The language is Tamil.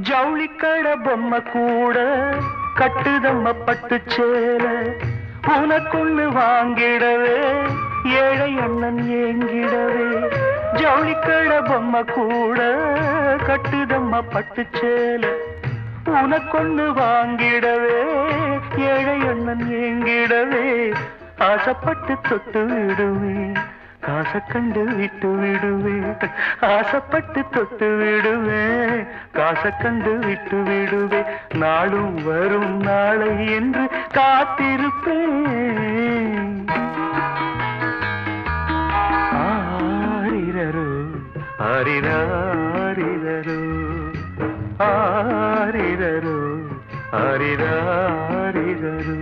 ஜவுளிக்கட பொம்மை கூட கட்டுதம்ம பட்டு சேல உனக்குன்னு வாங்கிடவே ஏழை அண்ணன் ஏங்கிடவே. ஜவுளிக்கட பொம்மை கூட கட்டுதம்ம பட்டு சேல உனக்கொன்னு வாங்கிடவே ஏழை அண்ணன் ஏங்கிடவே. ஆசைப்பட்டு தொட்டு விடுவேன் காசை கண்டு விட்டு விடுவேன். ஆசைப்பட்டு தொட்டு விடுவேன் காசை கண்டு விட்டு விடுவேன். நாளும் வரும் நாளை என்று காத்திருப்பேன். ஆரிரரோ ஆரிராரிரரோ ஆரிரரோ ஆரிராரிரரோ.